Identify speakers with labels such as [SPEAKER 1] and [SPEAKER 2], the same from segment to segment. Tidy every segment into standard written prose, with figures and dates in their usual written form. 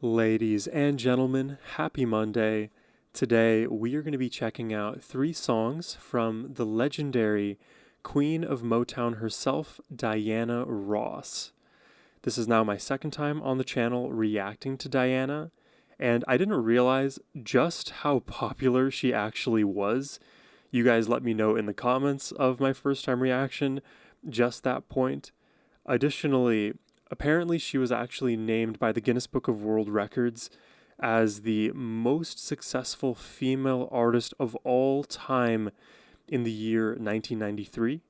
[SPEAKER 1] Ladies and gentlemen, happy Monday. Today we are going to be checking out 3 songs from the legendary Queen of Motown herself, Diana Ross. This is now my second time on the channel reacting to Diana, and I didn't realize just how popular she actually was. You guys let me know in the comments of my first time reaction just that point. Additionally, apparently she was actually named by the Guinness Book of World Records as the most successful female artist of all time in the year 1993.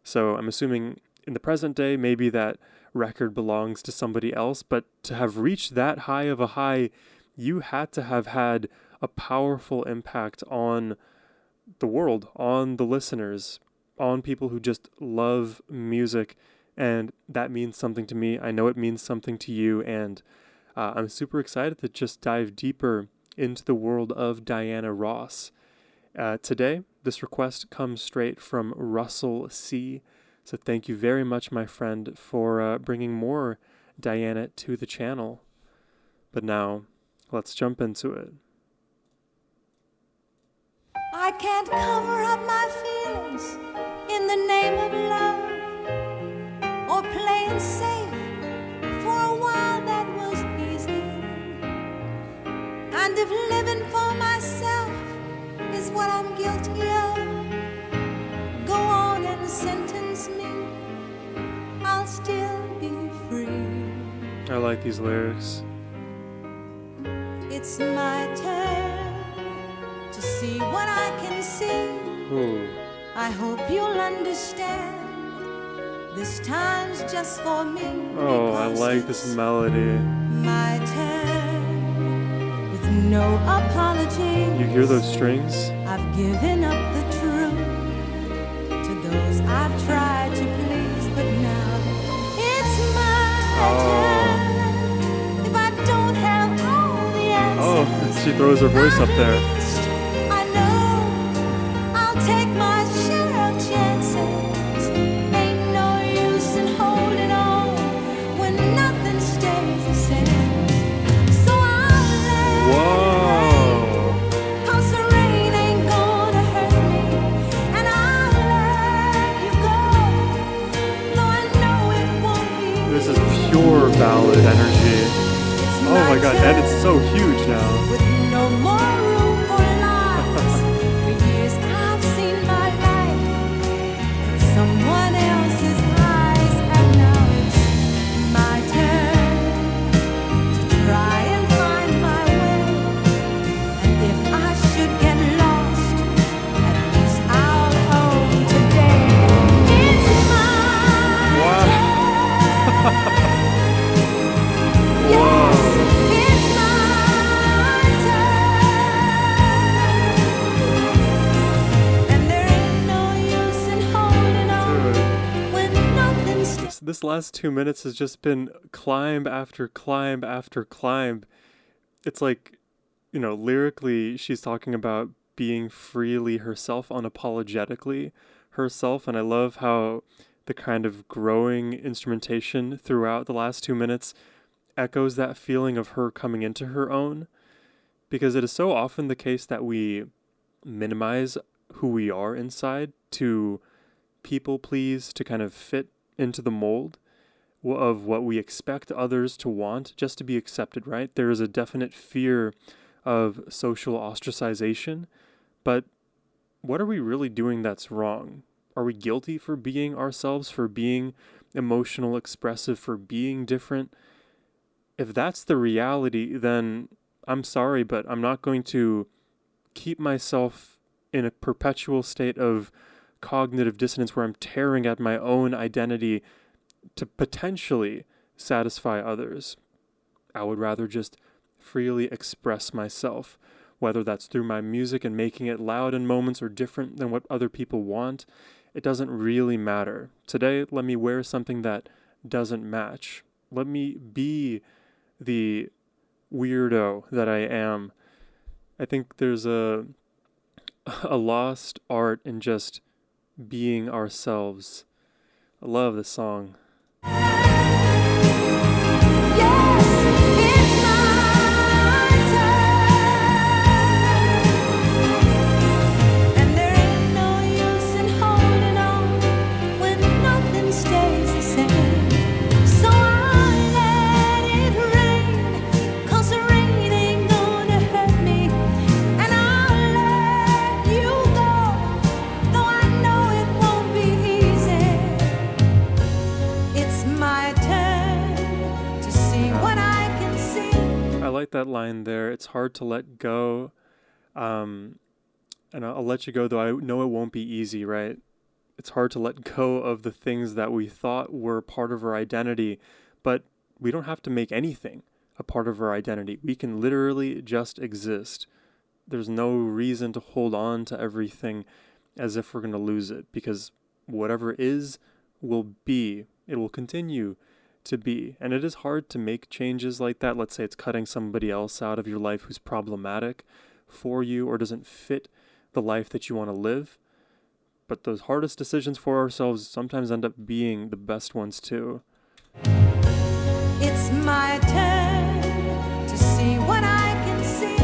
[SPEAKER 1] So I'm assuming in the present day, maybe that record belongs to somebody else, but to have reached that high of a high, you had to have had a powerful impact on the world, on the listeners, on people who just love music. And that means something to me. I know it means something to you. And I'm super excited to just dive deeper into the world of Diana Ross. Today, this request comes straight from Russell C. So thank you very much, my friend, for bringing more Diana to the channel. But now, let's jump into it.
[SPEAKER 2] I can't cover up my feelings in the name of love. Or playing safe, for a while that was easy. And if living for myself is what I'm guilty of, go on and sentence me, I'll still be free.
[SPEAKER 1] I like these lyrics.
[SPEAKER 2] It's my turn to see what I can see.
[SPEAKER 1] Ooh.
[SPEAKER 2] I hope you'll understand. This time's just for me.
[SPEAKER 1] Oh, I like this melody.
[SPEAKER 2] My turn, with no apology.
[SPEAKER 1] You hear those strings?
[SPEAKER 2] I've given up the truth to those I've tried to please, but now it's my turn. If I don't have all the answers,
[SPEAKER 1] oh, she throws her voice up there.
[SPEAKER 2] I know I'll take my share of chances.
[SPEAKER 1] Pure ballad energy. Oh my god, and it's so huge now.
[SPEAKER 2] With no more room for lies. For years I've seen my life through someone else's eyes, and now it's my turn to try and find my way. And if I should get lost, at least I'll own today. It's my turn.
[SPEAKER 1] This last 2 minutes has just been climb after climb after climb. It's like, lyrically, she's talking about being freely herself, unapologetically herself. And I love how the kind of growing instrumentation throughout the last 2 minutes echoes that feeling of her coming into her own. Because it is so often the case that we minimize who we are inside to people please, to kind of fit into the mold of what we expect others to want just to be accepted, right? There is a definite fear of social ostracization, but what are we really doing that's wrong? Are we guilty for being ourselves, for being emotional, expressive, for being different? If that's the reality, then I'm sorry, but I'm not going to keep myself in a perpetual state of cognitive dissonance where I'm tearing at my own identity to potentially satisfy others. I would rather just freely express myself, whether that's through my music and making it loud in moments or different than what other people want. It doesn't really matter. Today, let me wear something that doesn't match. Let me be the weirdo that I am. I think there's a lost art in just being ourselves. I love this song.
[SPEAKER 2] Yes, it's mine.
[SPEAKER 1] like that line there. It's hard to let go. Um, and I'll let you go, though I know it won't be easy, right? It's hard to let go of the things that we thought were part of our identity, but we don't have to make anything a part of our identity. We can literally just exist. There's no reason to hold on to everything as if we're going to lose it, because whatever is will be. It will continue to be. And it is hard to make changes like that. Let's say it's cutting somebody else out of your life who's problematic for you or doesn't fit the life that you want to live. But those hardest decisions for ourselves sometimes end up being the best ones too.
[SPEAKER 2] It's my turn to see what I can see.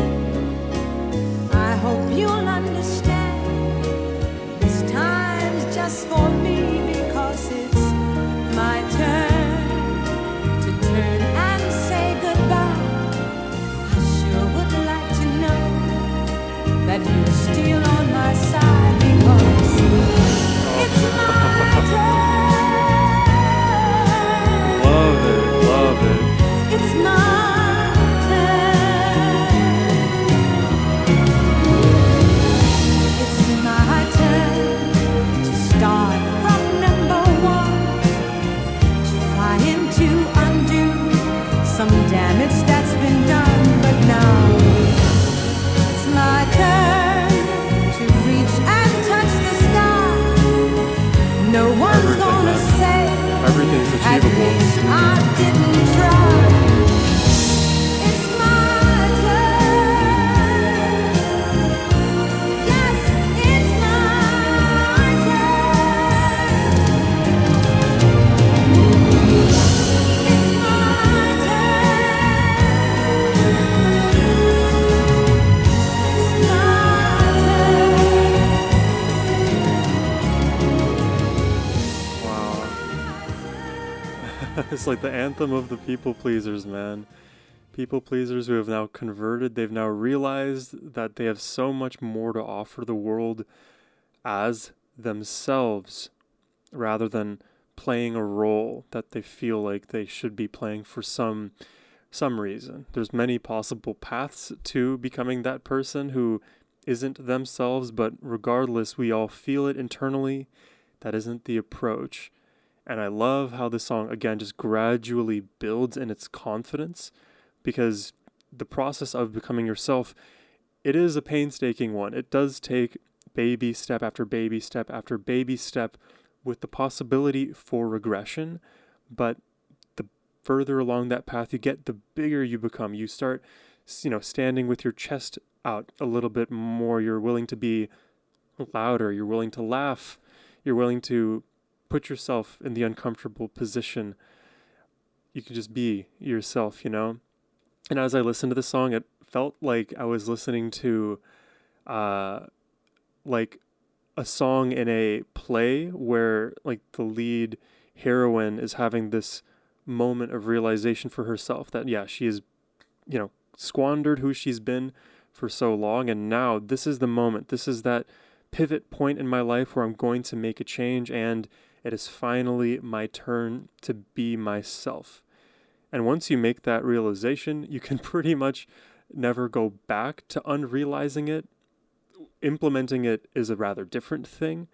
[SPEAKER 2] I hope you'll understand. This time's just for me, because it's my turn to turn and say goodbye. I sure would like to know that you're still on my side, because it's my turn.
[SPEAKER 1] Love it, love it.
[SPEAKER 2] It's my turn. It's my turn to start from number one, trying to undo some damage that's been done. But now it's my turn to reach and touch the sky. No one's gonna say
[SPEAKER 1] Everything's
[SPEAKER 2] at
[SPEAKER 1] achievable.
[SPEAKER 2] least I didn't try. It's my turn. Yes, it's my turn. It's my
[SPEAKER 1] Wow. It's like the anthem of the people pleasers, man. People pleasers who have now converted. They've now realized that they have so much more to offer the world as themselves, rather than playing a role that they feel like they should be playing for some reason. There's many possible paths to becoming that person who isn't themselves, but regardless, we all feel it internally. That isn't the approach. And I love how the song, again, just gradually builds in its confidence, because the process of becoming yourself, it is a painstaking one. It does take baby step after baby step after baby step, with the possibility for regression. But the further along that path you get, the bigger you become. You start, standing with your chest out a little bit more. You're willing to be louder. You're willing to laugh. You're willing to put yourself in the uncomfortable position. You can just be yourself, And as I listened to the song, it felt like I was listening to like a song in a play where like the lead heroine is having this moment of realization for herself that, yeah, she is, squandered who she's been for so long. And now this is the moment. This is that pivot point in my life where I'm going to make a change, and it is finally my turn to be myself. And once you make that realization, you can pretty much never go back to unrealizing it. Implementing it is a rather different thing,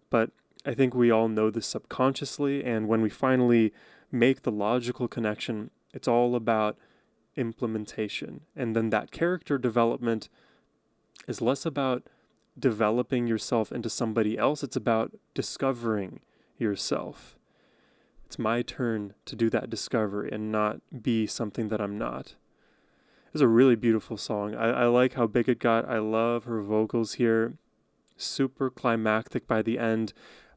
[SPEAKER 1] but I think we all know this subconsciously, and when we finally make the logical connection, it's all about implementation. And then that character development is less about developing yourself into somebody else, it's about discovering yourself. It's my turn to do that discovery and not be something that I'm not. It's a really beautiful song. I like how big it got. I love her vocals here. Super climactic by the end.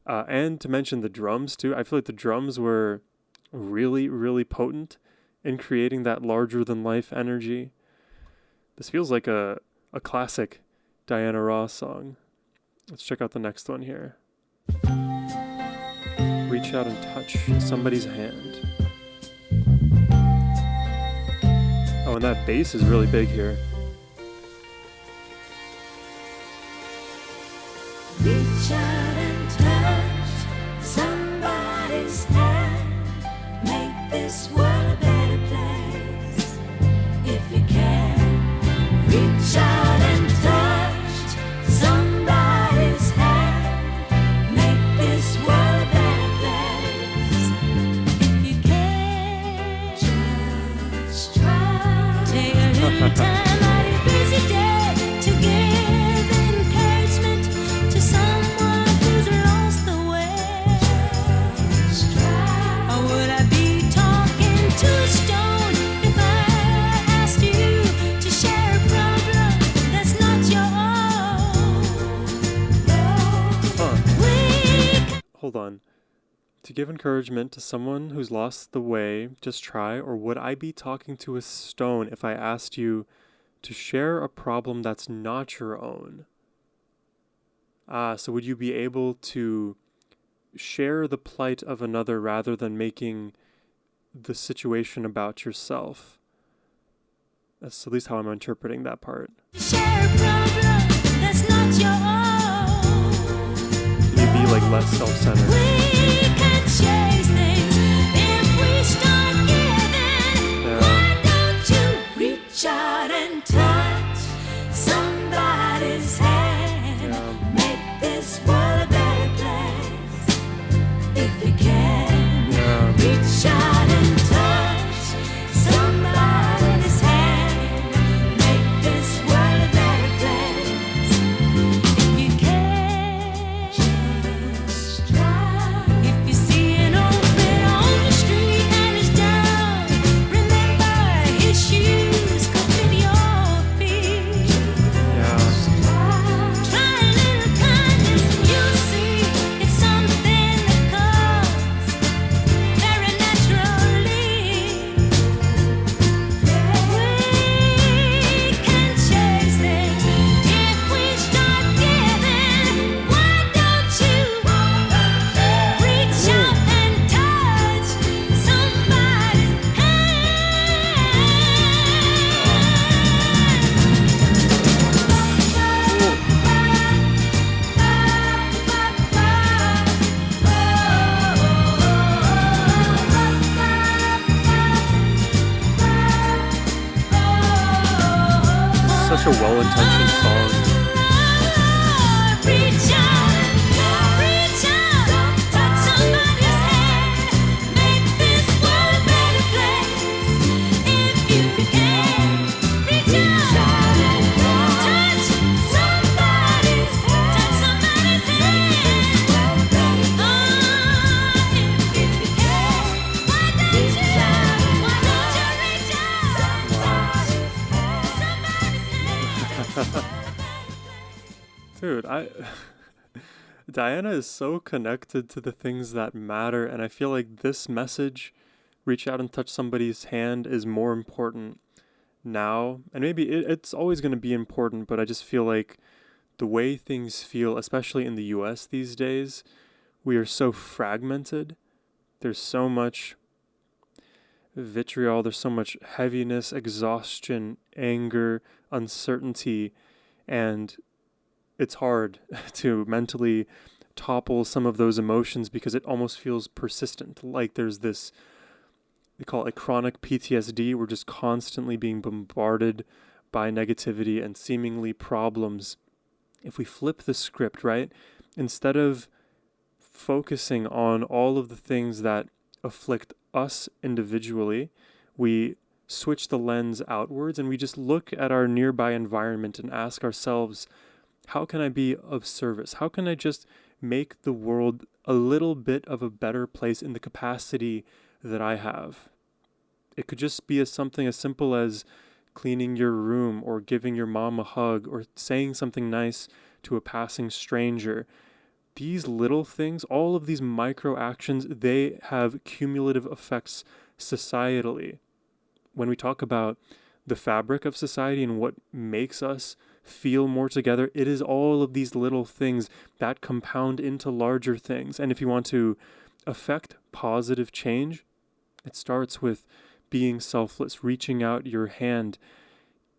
[SPEAKER 1] And to mention the drums too. I feel like the drums were really, really potent in creating that larger than life energy. This feels like a classic Diana Ross song. Let's check out the next one here. Reach out and touch somebody's hand. Oh, and that bass is really big here.
[SPEAKER 2] Reach out and touch somebody's hand. Make this world a better place. If you can. time out of your busy day to give encouragement to someone who's lost the way? Or would I be talking to a stone if I asked you to share a problem that's not your own?
[SPEAKER 1] Hold on. To give encouragement to someone who's lost the way, just try, or would I be talking to a stone if I asked you to share a problem that's not your own? So would you be able to share the plight of another rather than making the situation about yourself? That's at least how I'm interpreting that part.
[SPEAKER 2] Share a problem that's not your own.
[SPEAKER 1] Can you be like less self-centered?
[SPEAKER 2] We can chase things if we start giving. Why don't you reach out and touch somebody's hand? Make this world a better place if you can. Reach out and touch somebody's hand. Make this world a better place if you can. Just try. If you see an old man on the street and he's down, remember his shoes could fit your feet. Try a little kindness and you'll see it's something that comes very naturally. We can chase things if we start giving. Why don't you reach out and touch somebody's
[SPEAKER 1] Such a well-intentioned song.
[SPEAKER 2] Reach out, touch somebody's hand. Make this world a better place if you can. Reach out and touch somebody's hand. If you can, why don't you reach out, touch somebody's hand.
[SPEAKER 1] Dude, Diana is so connected to the things that matter, and I feel like this message, reach out and touch somebody's hand, is more important now. And maybe it's always going to be important, but I just feel like the way things feel, especially in the US these days, we are so fragmented. There's so much vitriol, there's so much heaviness, exhaustion, anger, uncertainty, and it's hard to mentally topple some of those emotions because it almost feels persistent. Like there's this, they call it chronic PTSD. We're just constantly being bombarded by negativity and seemingly problems. If we flip the script, right, instead of focusing on all of the things that afflict us individually, we switch the lens outwards and we just look at our nearby environment and ask ourselves, how can I be of service? How can I just make the world a little bit of a better place in the capacity that I have? It could just be something as simple as cleaning your room or giving your mom a hug or saying something nice to a passing stranger. These little things, all of these micro actions, they have cumulative effects societally. When we talk about the fabric of society and what makes us feel more together, it is all of these little things that compound into larger things. And if you want to affect positive change, it starts with being selfless, reaching out your hand.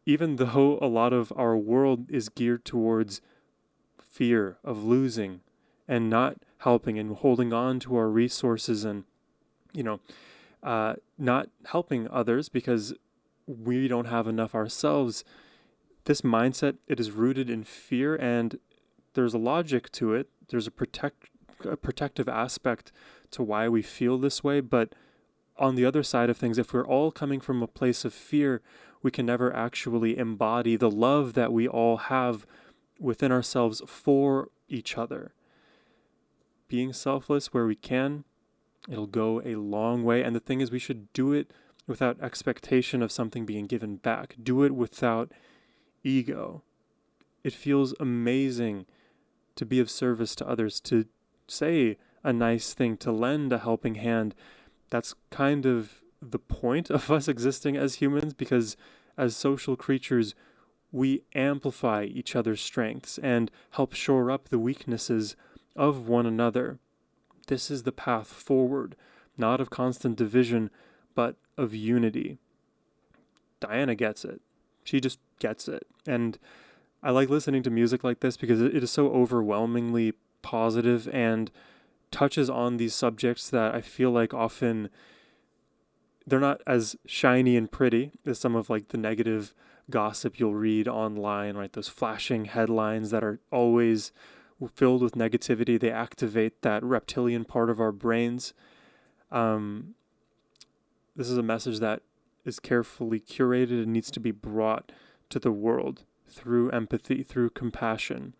[SPEAKER 1] Even though a lot of our world is geared towards fear of losing and not helping and holding on to our resources and, not helping others because we don't have enough ourselves. This mindset, it is rooted in fear, and there's a logic to it. There's a protective aspect to why we feel this way. But on the other side of things, if we're all coming from a place of fear, we can never actually embody the love that we all have within ourselves for each other. Being selfless where we can, it'll go a long way. And the thing is, we should do it without expectation of something being given back. Do it without ego. It feels amazing to be of service to others, to say a nice thing, to lend a helping hand. That's kind of the point of us existing as humans, because as social creatures, we amplify each other's strengths and help shore up the weaknesses of one another. This is the path forward, not of constant division, but of unity. Diana gets it. She just gets it. And I like listening to music like this because it is so overwhelmingly positive and touches on these subjects that I feel like often they're not as shiny and pretty as some of like the negative gossip you'll read online, right? Those flashing headlines that are always filled with negativity. They activate that reptilian part of our brains. This is a message that is carefully curated and needs to be brought to the world through empathy, through compassion.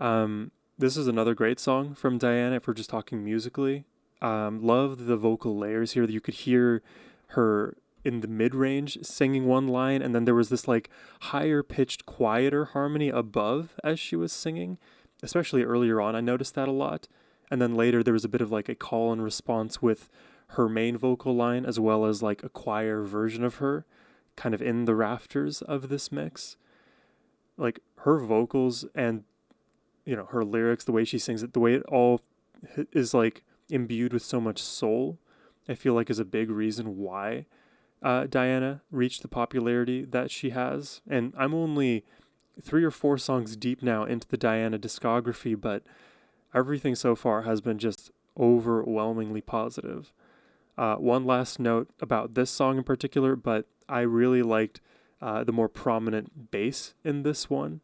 [SPEAKER 1] This is another great song from Diana if we're just talking musically. Love the vocal layers here. You could hear her in the mid-range singing one line, and then there was this like higher pitched, quieter harmony above as she was singing. Especially earlier on, I noticed that a lot. And then later there was a bit of like a call and response with her main vocal line, as well as like a choir version of her kind of in the rafters of this mix. Like her vocals and, you know, her lyrics, the way she sings it, the way it all is like imbued with so much soul, I feel like is a big reason why Diana reached the popularity that she has. And I'm only 3 or 4 songs deep now into the Diana discography, but everything so far has been just overwhelmingly positive. One last note about this song in particular, but I really liked the more prominent bass in this one.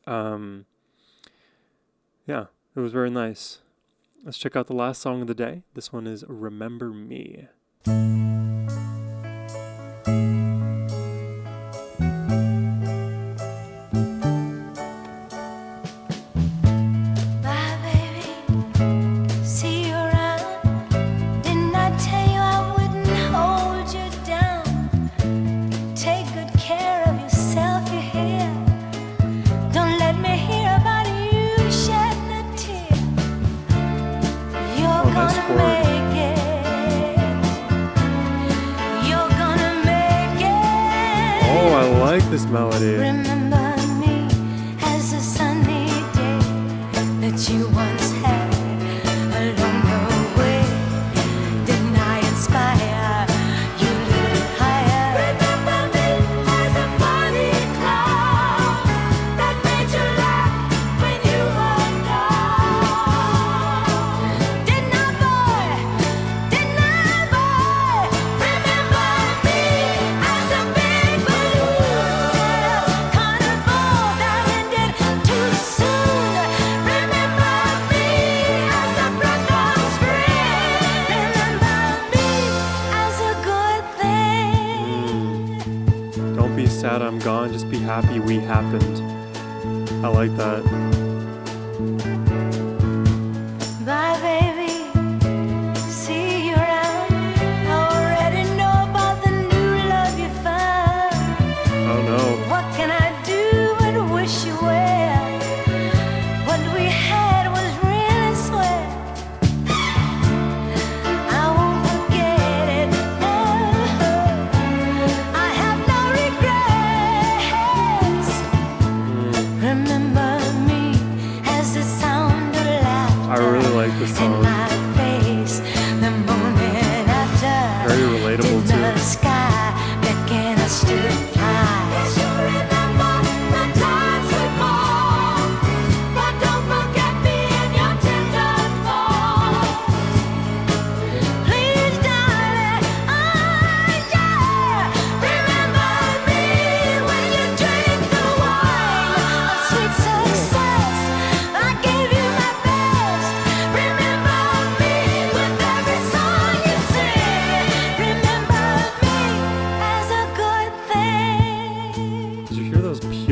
[SPEAKER 1] Yeah, it was very nice. Let's check out the last song of the day. This one is Remember Me. This melody.
[SPEAKER 2] Remember me as a sunny day that you once had along the way. Didn't I inspire you a little higher? Remember me as a funny cloud that made you laugh when you were down. Didn't I, boy? Didn't I, boy? Remember me as a big balloon.
[SPEAKER 1] Sad I'm gone, just be happy we happened. I like that.
[SPEAKER 2] Bye, baby. See you around. I already know about the new love you found.
[SPEAKER 1] Oh no.
[SPEAKER 2] What can I do but wish you well? What we had was really swell. I won't forget it. No. I have no regrets. Remember me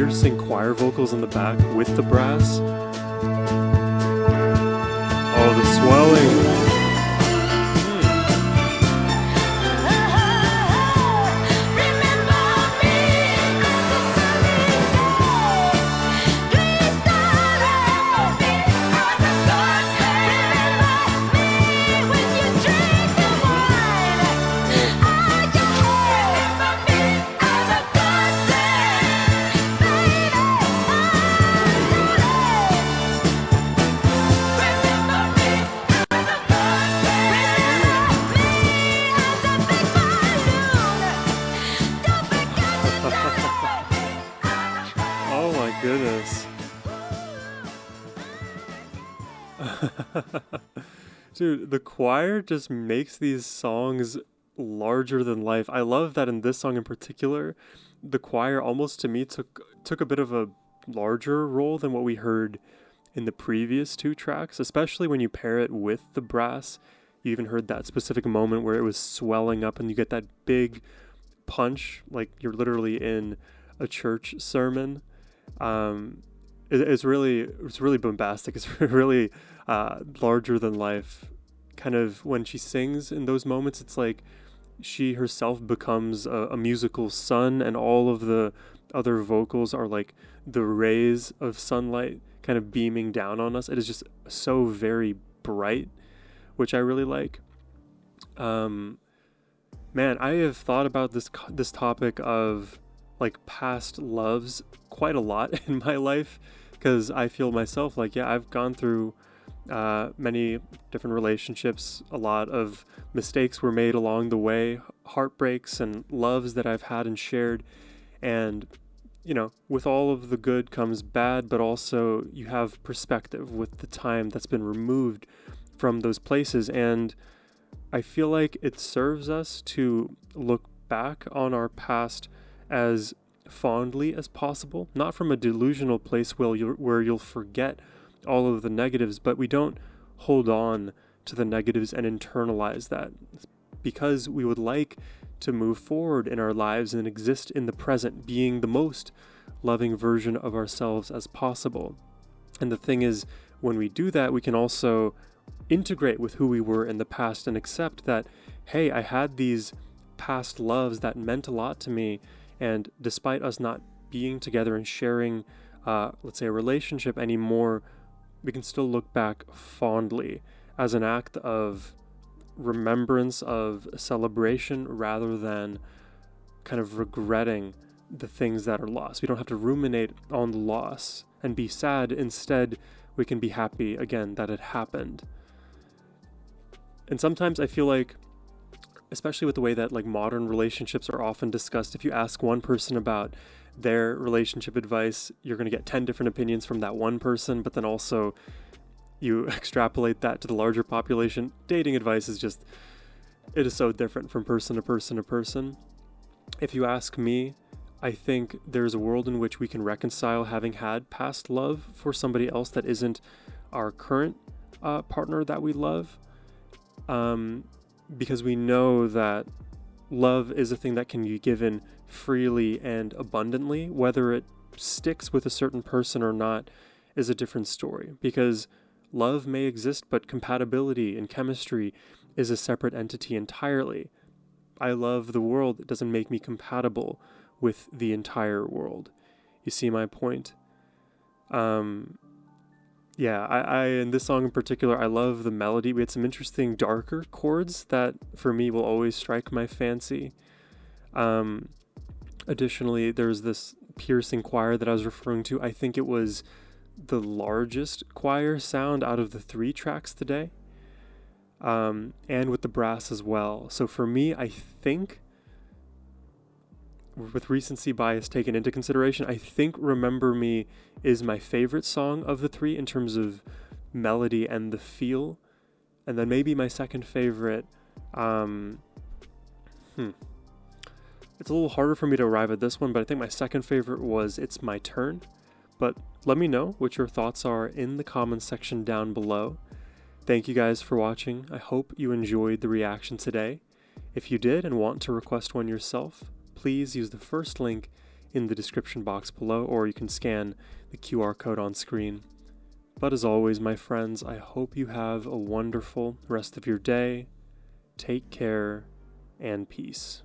[SPEAKER 1] piercing choir vocals in the back with the brass. Oh, the swelling. Oh my goodness. Dude, the choir just makes these songs larger than life. I love that in this song in particular, the choir almost to me took a bit of a larger role than what we heard in the previous two tracks, especially when you pair it with the brass. You even heard that specific moment where it was swelling up and you get that big punch, like you're literally in a church sermon. It's really bombastic. It's really larger than life. Kind of when she sings in those moments, it's like she herself becomes a musical sun, and all of the other vocals are like the rays of sunlight kind of beaming down on us. It is just so very bright, which I really like. Man, I have thought about this topic of like past loves quite a lot in my life, because I feel myself like, yeah, I've gone through many different relationships. A lot of mistakes were made along the way, heartbreaks and loves that I've had and shared. And, you know, with all of the good comes bad, but also you have perspective with the time that's been removed from those places. And I feel like it serves us to look back on our past as fondly as possible, not from a delusional place where you'll forget all of the negatives, but we don't hold on to the negatives and internalize that, because we would like to move forward in our lives and exist in the present, being the most loving version of ourselves as possible. And the thing is, when we do that, we can also integrate with who we were in the past and accept that, hey, I had these past loves that meant a lot to me, and despite us not being together and sharing, let's say, a relationship anymore, we can still look back fondly as an act of remembrance, of celebration, rather than kind of regretting the things that are lost. We don't have to ruminate on the loss and be sad. Instead, we can be happy again that it happened. And sometimes I feel like, especially with the way that like modern relationships are often discussed, if you ask one person about their relationship advice, you're going to get 10 different opinions from that one person, but then also you extrapolate that to the larger population. Dating advice is just, it is so different from person to person to person. If you ask me, I think there's a world in which we can reconcile having had past love for somebody else that isn't our current partner that we love. Because we know that love is a thing that can be given freely and abundantly. Whether it sticks with a certain person or not is a different story, because love may exist, but compatibility and chemistry is a separate entity entirely. I love the world. It doesn't make me compatible with the entire world. You see my point? Yeah, I in this song in particular, I love the melody. We had some interesting darker chords that for me will always strike my fancy. Additionally, there's this piercing choir that I was referring to. I think it was the largest choir sound out of the 3 tracks today. And with the brass as well. So for me, I think, with recency bias taken into consideration, I think Remember Me is my favorite song of the 3 in terms of melody and the feel. And then maybe my second favorite, it's a little harder for me to arrive at this one, but I think my second favorite was It's My Turn. But let me know what your thoughts are in the comments section down below. Thank you guys for watching. I hope you enjoyed the reaction today. If you did and want to request one yourself, please use the first link in the description box below, or you can scan the QR code on screen. But as always, my friends, I hope you have a wonderful rest of your day. Take care and peace.